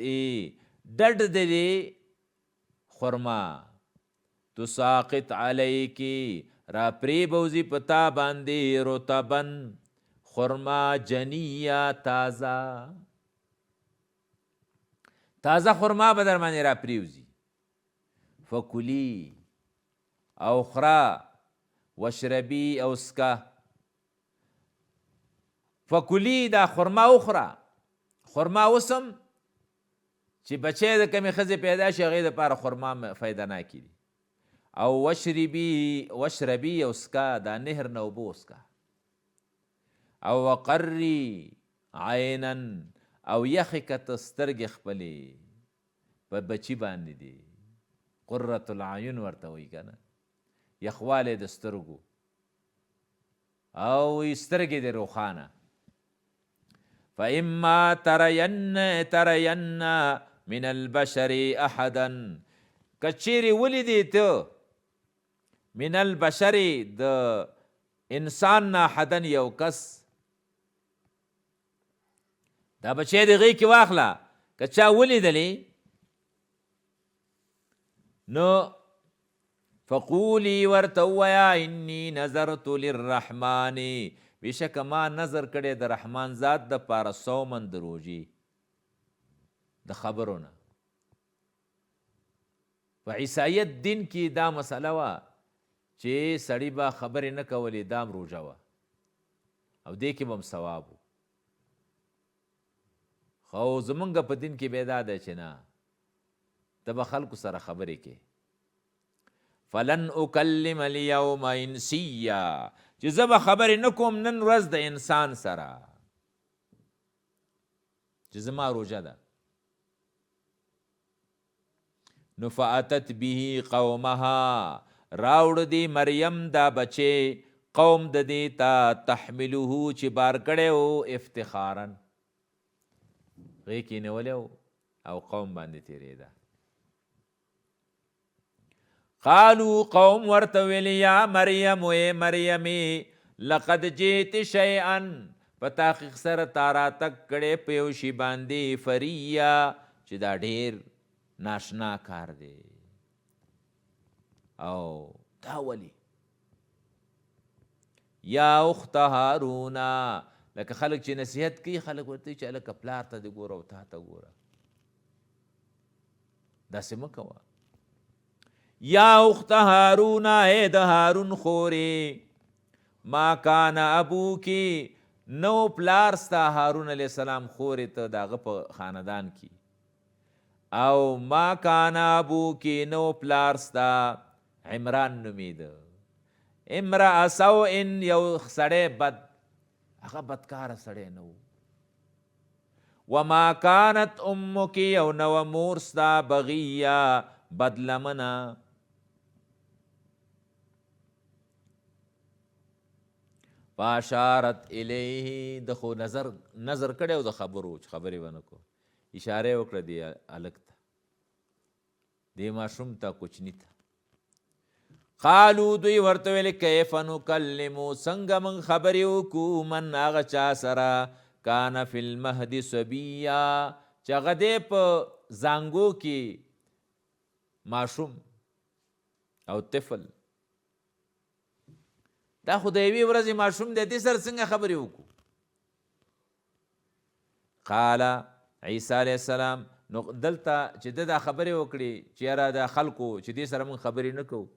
[SPEAKER 1] ډډ د دې خرما تساقط علیکی را پریبوزی پتا باندې رطبن خرما جنیا تازه خرما به در باندې را پریوزی. فکلی او خرا وشربی او سکه. فکلی دا خرما اخرا خرما اوسم چې بچی د کمې ښځې پیدا شي هغې دپاره خرما فایده ناکي دي. او وشربی او سکا دا نهر نه اوبه وسکه. او وقری عینا او یخې کته سترګې خپلې په بچي باندې دي قرة العیون ورته وایي که نه یخوالی د سترګو او سترګې د روښانه. فإما ترین من البشر احدا کچیرې ولیدې ته من البشر د انسان نه احدن یو کس دا بچی د غېږ کې واخله که چا ولیدلې نو فقولی ورته ووایه انی نظرت للرحمن بېشکه ما نظر کړی د رحمان ذات دپاره صومن د روژې د خبرو نه. په عیسایت دین کې دا مسله وه چې سړي به خبرې نه کولې دا هم روژه وه او دې کې به هم ثواب و. خو زمونږ په دین کې بیا دا دی چې نه ته به خلکو سره خبرې کې. فلن اکلم الیوم انسیا چې زه به خبرې نه کوم نن ورځ د انسان سره چې زما روژه ده. نو فاتت به قومها راوړ دی مریم دا بچې قوم د دې ته تحملوه چې بار کړی و افتخارا غېږ کې نیولی و او قوم باندې تېرېده. قالو قوم ورته ویل یا مریم ای مریمې لقد جئت شیئا په تحقیق سره تا راتګ کړی په یو شي باندې فریا چې دا ډېر ناشنا کار دی. او دا ولی یا اخت هارونا لکه خلک چې نصیحت کوي خلک ورته چې هلکه پلار ته دې ګوره او تا ته ګوره داسې مه کوه. یا اخت هارونا ای د هارون خورې ما کان ابوکی نو پلار ستا هارون علیه السلام خورې ته د هغه په خاندان کې او ما کان ابوکی نو پلار ستا عمران نومیده امرأ سوء یو سړی بد هغه بدکاره سړی نه و. وما كانت امك او نو مور ستا بغیا بدلمنا. فاشارت الیه د خو نظر کړی د خبرو چې خبرې ونه کو، اشاره وکړه دی الک ته، دی ماشوم ته کوچني ته. قالو دوی ورته ویل کیف نکلمو څنګه من خبرې وکو من هغه چا سره کان فی المهد صبیا چې هغه دی په زانګو کې ماشوم او طفل. دا خو د یوې ورځې ماشوم دی، دې سره څنګه خبرې وکړو؟ قال عیسی علیه السلام نو دلته چې ده دا خبرې وکړي چې یاره د خلکو چې دې سره موږ خبرې نه کوو،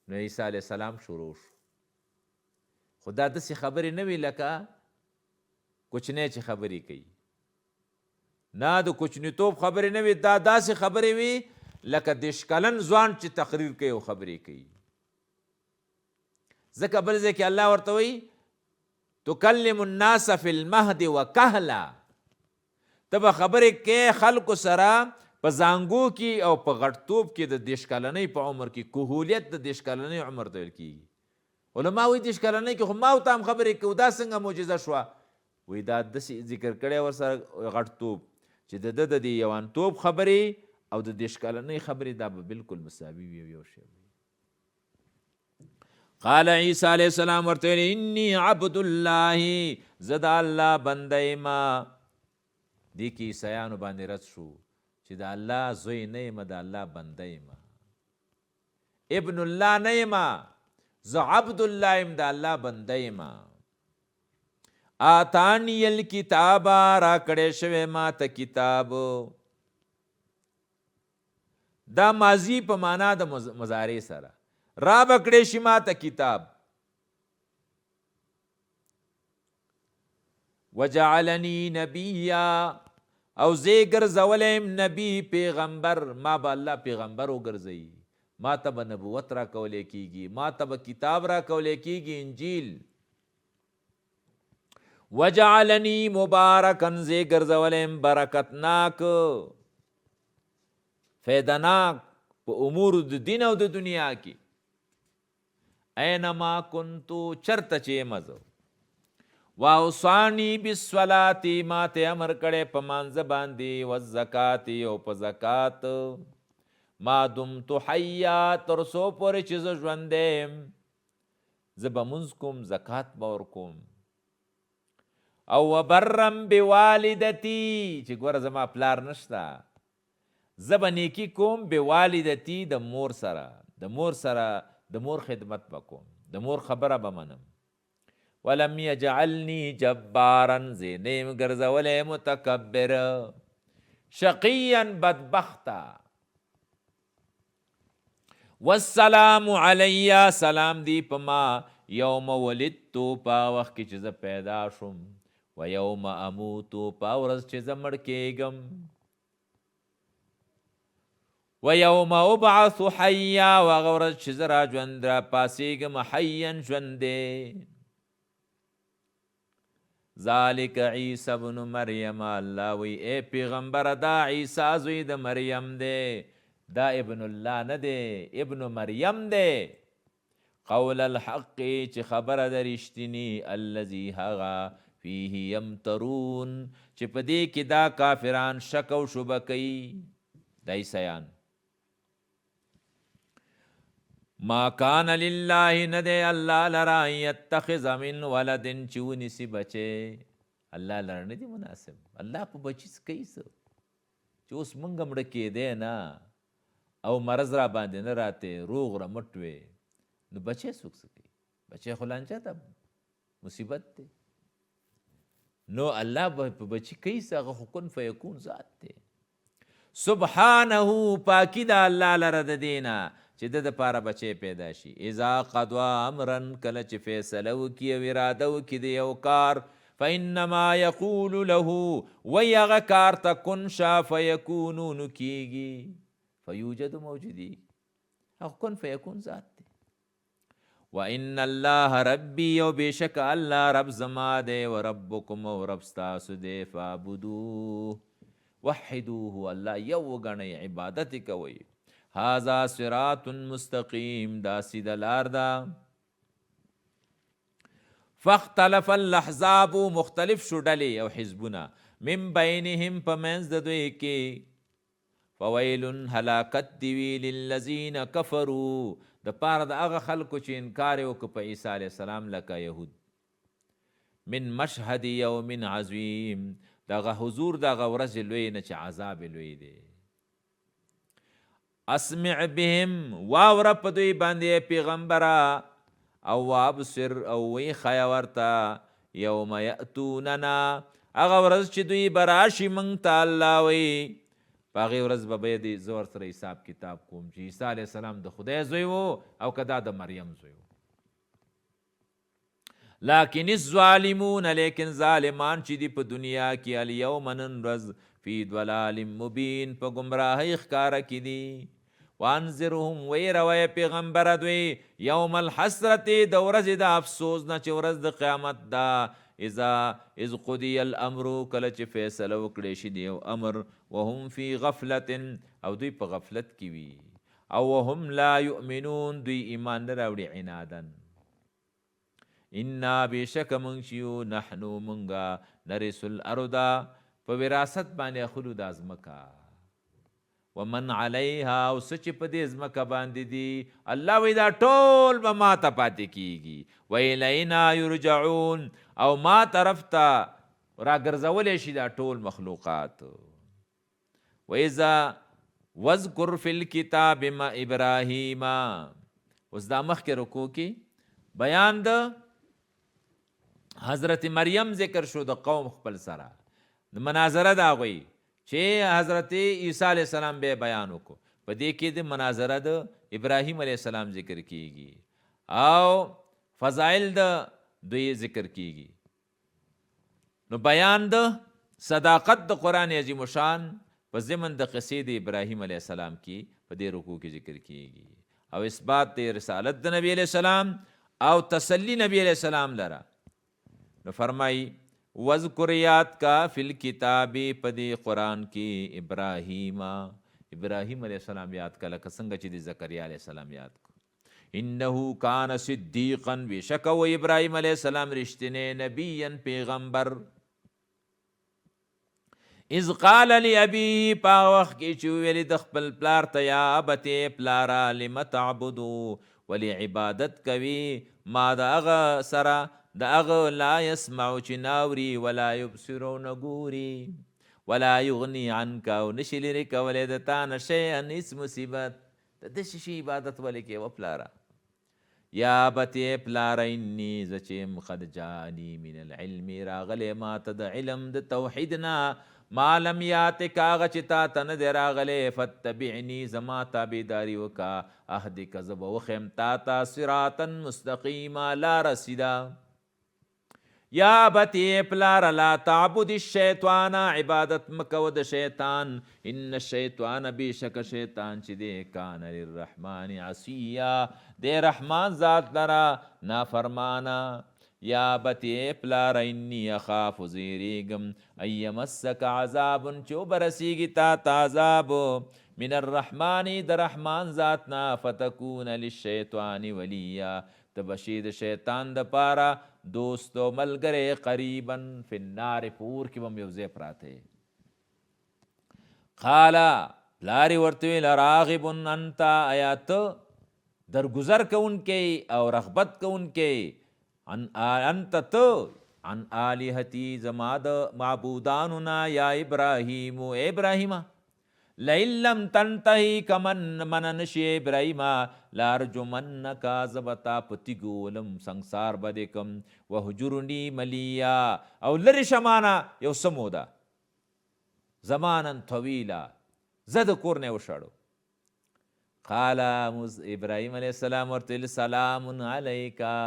[SPEAKER 1] نو عیسی علیه السلام شروع شو. خو دا داسې خبرې نه وي لکه کوچنی چې خبرې کوي، نه د کوچنیتوب خبرې نه وي، دا داسې خبرې وي لکه 10 کلن ځوان چې تقریر کوي او خبرې کوي. ځکه بل ځای کې الله ورته وایي تکلم الناس فی المهد وکهلا، ته به خبرې کې خلکو سره په زانګو کې او په غټتوب کې د 10 کلنۍ په عمر کې. کهولیت د 10 کلنۍ عمر ته ویل کېږي. علما وایي 10 کلنۍ کې خو ما او ته هم خبرې کوو، دا څنګه معجزه شوه؟ وایي دا داسې ذکر کړی ورسره غټتوب چې د ده د دې یوانتوب خبرې او د 10 کلنۍ خبرې دا به بالکل مساوي وي، یو شی وي. قال عیسی علیه السلام ورته ویل انی عبد الله، زه د الله بنده یم. دې کې عیسیانو باندې رد شو چې د الله زوی نه یم، د الله بنده یم، ابن الله نه یم، زه عبد الله یم، د الله بنده یم. آتانی الکتاب، را کړی شوی ما ته کتاب. دا ماضی په معنا د مضارع سره، را بکړی شي ما ته کتاب. وجعلنی نبیا، او زی ګرځولیم نبی پیغمبر، ما به الله پیغمبر وګرځوي، ما ته به نبوت را کولی کیږي، ما ته به کتاب را کولی کیږي انجیل. وجعلنی مبارکن، زی ګرځولیم برکتناک فیدناک په امور د دین او د دنیا کې. اینما کنتو، چرته چې مزو. واوصانی بالصلاة، ما ته امر کړی په مانځه باندې، والزکات، او په زکات. ما دمت حیا، تر څو پورې چې زه ژوندی یم، زه به مونځ کوم، زکات به ورکوم. او وبرم بوالدتی، چې ګوره زما پلار نشته، زه به نیکي کوم بوالدتی، د مور سره، د مور خدمت به کوم، د مور خبره به منم. ولم یجعلنی جبارا، زه نه یم ګرځولی متکبر، شقیا بدبخته. والسلام علی، سلام دی په ما، یوم ولدتو، په وخت کې چې زه پیدا شوم، و یوم اموتو، په ورځ چې زه مړ کېږم، و یوم ابعث حیا، و هغه ورځ چې زه را ژوند را پاڅېږم حیا ژوندی. ذالک عیسی ابن مریم، الله وی ای پیغمبر دا عیسی زوی د مریم دی، دا ابن الله نه دی، ابن مریم دی. قول الحق، چې خبره د رښتینی، الذي هغه فیه یمترون، چې په دې کې دا کافران شک او شبه کوي، دا عیسیان. ما کان لله، نه دی الله لرا یتخذ من ولد، چې ونیسي بچی، الله لره نه دی مناسب. الله په بچي څه کوي څه؟ چې اوس موږ مړه کېدی نه او مرض را باندې نه راته، روغ رمټ وې، نو بچی څوک څه کوي؟ بچی خو لانجه ده، مصیبت دی. نو الله په بچي کوي څه؟ هغه خو کن فیکون ذات دی. سبحانه، پاکی دا الله لره د دینه چې د دپاره بچی پیدا شي. اذا قضا امرا، کله چې فیصله وکړي او اراده وکړي د یو کار، فانما یقول له، وی هغه کار ته کن شه، فیکونو، نو کیږي، فیوجد، موجودي، هغه کن فیکون ذات دی. وان الله ربي او بشک الله رب زما دی و ربکم او رب ستاسو دی فعبدوه وحدوه الله یو وګڼئ عبادت کوئ هذا صراط مستقیم دا سیده لار ده. فاختلف الاحزاب مختلف شو ډلې او حزبونه من بینهم په منځ د دوی کې فویل هلاکت دی وی للذین کفروا د پاره د هغه خلکو چې انکار یې وکړ په عیسی علیه السلام لکه یهود من مشهد یوم عظیم دغه حضور دغه ورځې لوی نه چې عذاب لوی دی. اسمع بهم واوره په دوی باندې پیغمبره او وابصر او وی خیا ورته یوم یأتوننا هغه ورځ چې دوی به راشي موږ ته الله وی په هغې ورځ به بیا دې زه ورسره حساب کتاب کوم چې عیسی علیه السلام د خدای زوی و او که دا د مریم زوی و. لیکن الظالمون لیکن ظالمان چې دي په دنیا کې الیوم نن ورځ فی ضلال مبین په ګمراهۍ ښکاره کې دي. وانذرهم ویروی پیغمبره دوی یوم الحسرت د ورځې د افسوس نه چې ورځ د قیامت ده اذ قضی الامر کله چې فیصله وکړی شي دی او امر وهم فی غفلت او دوی په غفلت کې وي او وهم لا یؤمنون دوی ایمان نه راوړي عنادن. انا بشک موږ چې یو نحنو موږ نرث الارض په وراثت باندې اخلو د ځمکه ومن علیها او څه چې په دې ځمکه باندې دي الله وایي دا ټول به ما ته پاتې کیږي والینا یرجعون او ما طرف ته راګرځولی شي دا ټول مخلوقات. وإذا واذکر فی الکتاب ما ابراهیم اوس دا مخکې رکو کې بیان د حضرت مریم ذکر شو د قوم خپل سره د مناظره د هغوی چې حضرت عیسی علیه السلام به بیان وکړو په دې کې د مناظره د ابراهیم علیه السلام ذکر کیږي او فضائل د دوی ذکر کیږي. نو بیان د صداقت د قرآن عظیم شان په ضمن د قصې د ابراهیم علیه السلام کې په دې رکوع کې ذکر کیږي او اثبات د رسالت د نبی علیه السلام او تسلی نبی علیه السلام لره. نو فرمائی وذکر یاد کا فی الکتاب پدی قرآن کی ابراہیم علیہ السلام یاد کا لکه څنګه چې د زکریا علیہ السلام یاد کو. انه کان صدیقا بشک و ابراہیم علیہ السلام رشتنے نبیا پیغمبر. اذ قال لابی پا وخت کې چې ویل د خپل پلار ته یا ابت پلارا لم تعبدو ولی عبادت کوي ما د هغه سره د هغه لا یسمعو چې ناوري ولا یبصرو نګوري ولا یغني عنک او نشي لرې کولی د تا نه شیئا هېڅ مصیبت د داسې شي عبادت ولې کوې و پلاره. یا ابتې پلاره انی زه چې یم قد جاءني من العلم راغلی ما ته د علم د توحید نه ما لم یاتک هغه چې تا ته نه دی راغلی فاتبعنی زما تابعداري وکړه اهدک زه به وښیم تا ته صراطا مستقیما لاره سیده. یا ابتی پلار لا تعبد الشیطان عبادت مکو د شیطان ان الشیطان بیشک شیطان چې دی کان للرحمن عصیا دی رحمان ذات لرا نافرمانا. یا ابتی پلار انی اخاف زیریگم ایمسک عذاب چو برسیگی تا عذاب من الرحمن د رحمان ذاتنا فتکون للشیطان ولیا تبشید شیطان د پارا دوست و ملګری قریبا فی النار پور کې بم یو ځای پراته. قالا پلاری ورته ویل راغب انت آیات درگذر کوونکی او رغبت کوونکی انت تو عن آلهتی زما د معبوداننا یا ابراهیم و ابراهیم لئن لم تنتهی کمن من نشی ابراهیما لارجمنک زبتا پتیګولم سنگسار بده کم وهجرنی ملیا او لری شمانا یو سمودا زمانا طویلا زد کور نه وشړو. قال ابراهیم علیه السلام ورته سلام علیکا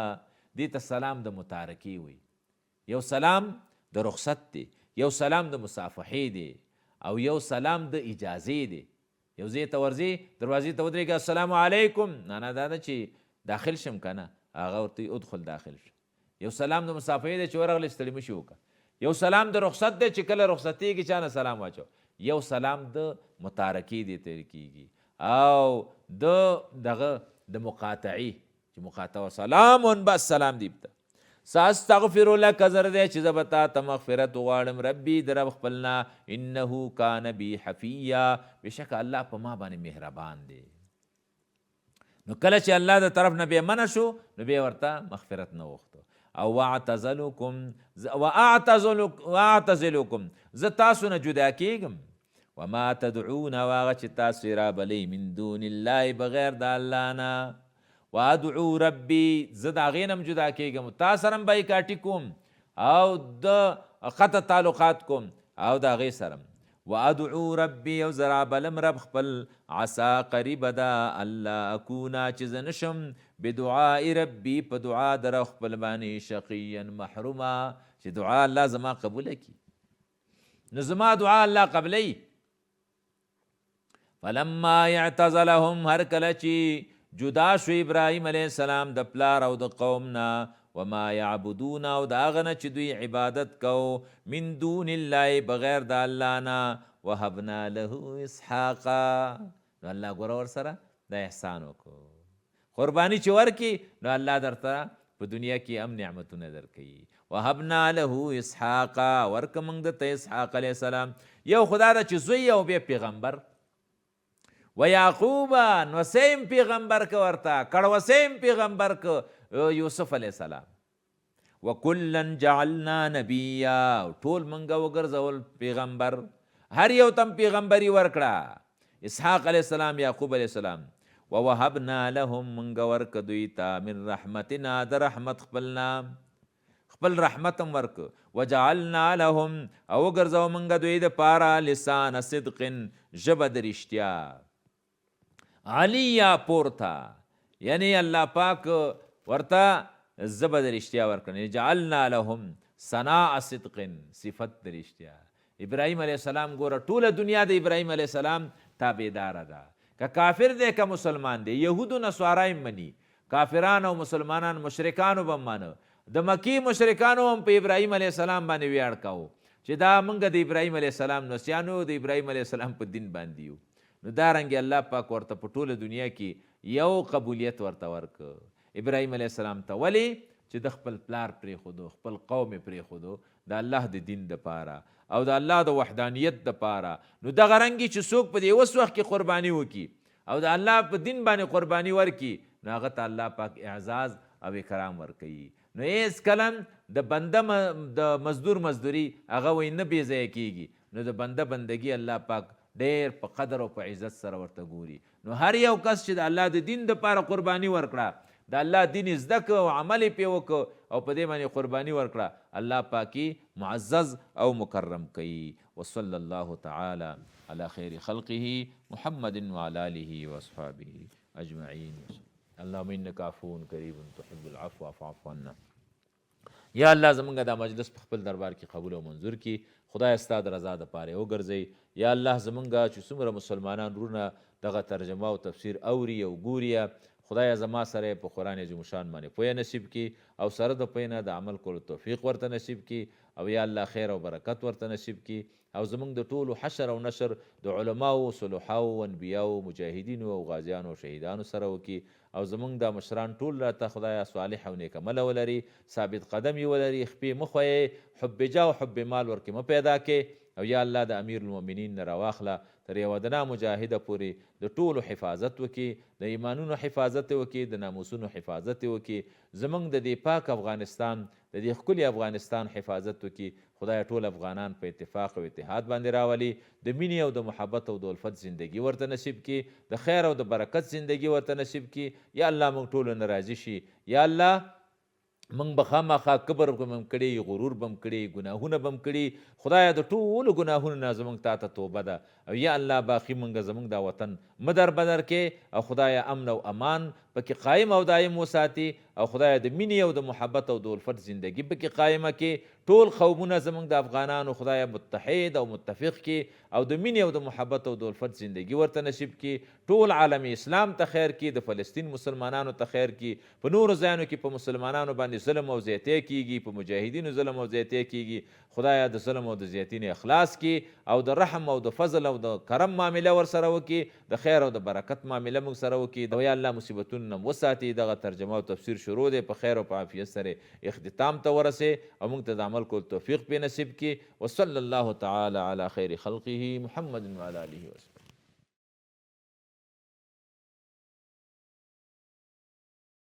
[SPEAKER 1] دې ته سلام د متارکی وي یو سلام د رخصت دی یو سلام د مصافحې دی او یو سلام د اجازې دی. یو ځای ته ورځې دروازې ته ودرېږه السلام علیکم نه دا ده چې داخل شم که نه هغه ورته ادخل داخل شه. یو سلام د مسافرۍ دی چې ورغلی ستړي مه شي وکړه. یو سلام د رخصت دی چې کله رخصتېږي چا نه سلام واچو. یو سلام د متارکې دی تیر کېږي، او دغه د مقاطعي چې مقاطعه سلامون بس سلام دی بته. ساستغفر لک زر دی چې زه به تا ته مغفرت وغواړم ربي د رب خپل نه انه کان بي حفیا، بېشکه الله په ما باندې مهربان دی. نو کله چې الله د طرف نه بیا منع شو نو بیا ورته مغفرت نه غوښته. او واعتزلکم زه تاسو نه جدا کېږم، وما تدعون او هغه چې تاسو یې رابلئ من دون الله بغیر د الله نه، وادعو ربي زه د هغې نه هم جدا کېږم، تا سره هم بایکاټي کوم او د قطع تعلقات کوم او د هغې سره وادعو ربي او زه رابلم رب خپل عسا قریبه ده الله اکونا چې زه نشم بدعاء ربي په دعا د رب خپل باندې شقیا محرومه، چې دعا الله زما قبوله کړي. نو زما دعا الله قبلوي. فلما اعتزلهم هر کله چې جدا شو ابراهیم علیه السلام د پلار او د قوم نه، وما یعبدون او د هغه نه چې دوی عبادت کو من دون الله بغیر د الله نه، وهبنا له اسحاقا نو الله ګوره ورسره د احسان وکړو. قرباني چې ورکړي نو الله درته په دنیا کې هم نعمتونه درکوي. وهبنا له اسحاقا ورکه موږ درته اسحاق علیه السلام، یو خدا ده چې زوی او بیا پیغمبر، و یعقوب نو سیم پیغمبر که ورته کړوسیم پیغمبر که یوسف علیه السلام. وکلن جعلنا نبیا ټول منګه وګرځول پیغمبر، هر یو تم پیغمبري ورکړه، اسحاق علیه السلام یعقوب علیه السلام. ووهبنا لهم منګه ورک دوی ته من رحمتنا د رحمت خپلنا، خپل رحمت هم ورک. وجعلنا لهم او وګرځو منګه دوی د پاره لسان صدق ژبه د رښتیا، علیا پورتا، یعنی الله پاک ورته ژبه د رښتیا ورکړه. جعلنا لهم صناع صدق صفت د رښتیا. ابراهیم علیه السلام ګوره ټوله دنیا د ابراهیم علیه السلام تابعداره ده، که کافر دی که مسلمان دی، یهود و نصارا هم مني، کافران او مسلمانان مشرکانو به مانه، د مکی مشرکانو هم په ابراهیم علیه السلام باندې ویاړ کاوه چې دا موږ د ابراهیم علیه السلام نسیانو د ابراهیم علیه السلام په دین باندې یو. نو دارنګې الله پاک ورته په ټوله دنیا کې یو قبولیت ورته ورکه ابراهیم علیه السلام ته. ولې چې د خپل پلار پرېښودو، خپل قوم یې پرېښودو د الله د دین دپاره او د الله د وحدانیت دپاره. نو دغه رنګې چې څوک په دې اوس وخت کې قرباني وکړي او د الله په دین باندې قرباني ورکړي نو هغه ته الله پاک اعزاز او اکرام ورکوي. نو هېڅ کله د بنده د مزدور مزدوري هغه وایي نه بې ځایه کېږي. نو د بنده بندګي الله پاک ډېر په قدر او په عزت سره ورته ګوري. نو هر یو کس چې د الله د دین دپاره قرباني ورکړه، د الله دین زده که او عمل یې پرې وکړه او په دې باندې قرباني ورکړه، الله پاکي معزز او مکرم کوي. وصلی الله تعالی علی خیر خلقه محمد وعلى آله واصحابه اجمعین. اللهم انک عفو کریم تحب العفو فاعف عنا. یا الله زمونږ دا مجلس په خپل دربار کې قبول او منظور کړي. خدای ستا د رضا دپاره وګرځئ. یا الله زمونږ چې څومره مسلمانان وروڼه دغه ترجمه او تفسیر اوري او ګوري، خدای زما سره په قرآن عظیم الشان باندې پوهه نصیب کړي او سره د پوهې نه د عمل کولو توفیق ورته نصیب کړي، او یا الله خیر او برکت ورته نصیب کړي، او زمونږ د ټولو حشر او نشر د علماو صلحاو انبیاو مجاهدینو او غازیانو او شهیدانو سره وکړي، او زمونږ د مشران ټول راته خدایه صالح او نیک عمله ولري، ثابت قدم یې ولري، خپې مه خویې، حب جاه او حب مال ورکې مه پیدا کې. او یا الله د امیر المؤمنین نه راواخله تر یوه دنا مجاهده پورې د ټولو حفاظت وکړي، د ایمانونو حفاظت وکړي، د ناموسونو حفاظت وکړي، زمونږ د دې پاک افغانستان د دې ښکلي افغانستان حفاظت وکړي. خدای ټول افغانان په اتفاق او اتحاد باندې راولي، د مینې او د محبت او د الفت زندگی ورته نصیب کړي، د خیر او د برکت زندگی ورته نصیب کړي. یا الله موږ ټولو نه راضي شي. یا الله موږ به خامخا کبر به هم کړي، غرور به هم کړي، ګناهونه به هم کړي. خدایه د ټولو ګناهونو نه زموږ تا ته توبه ده. او یا الله باقي موږ زموږ دا وطن مدر بدر کې، او خدایه امن او امان پکې قایم او دایم وساتي، او خدای د مینې او د محبت او د الفت زندگی پکې قایمه کې. ټول قومونه زمونږ د افغانانو خدای متحد او متفق کې، او د مینې او د محبت او د الفت زندگی ورته نصیب کې. ټول عالم اسلام ته خیر کې، د فلسطین مسلمانانو ته خیر کې. په نورو ځایونو کې په مسلمانانو باندې ظلم او زیاتی کیږي، په مجاهدینو ظلم او زیاتی کیږي. خدایا د ظلم او د زیاتی نه اخلاص کې، او د رحم او د فضل او د کرم معامله ور سره وکي، د خیر او د برکت معامله موږ سره وکي. د یا الله مصیبتونو نه وساتي. دغه ترجمه او تفسیر شروع دی، په خیر او په عافیت سره اختتام ته ورسه، او موږ ته د عمل کول توفیق په نصیب کې. وصلی الله تعالی علی خیر خلقه محمد وعلى آله وسلم.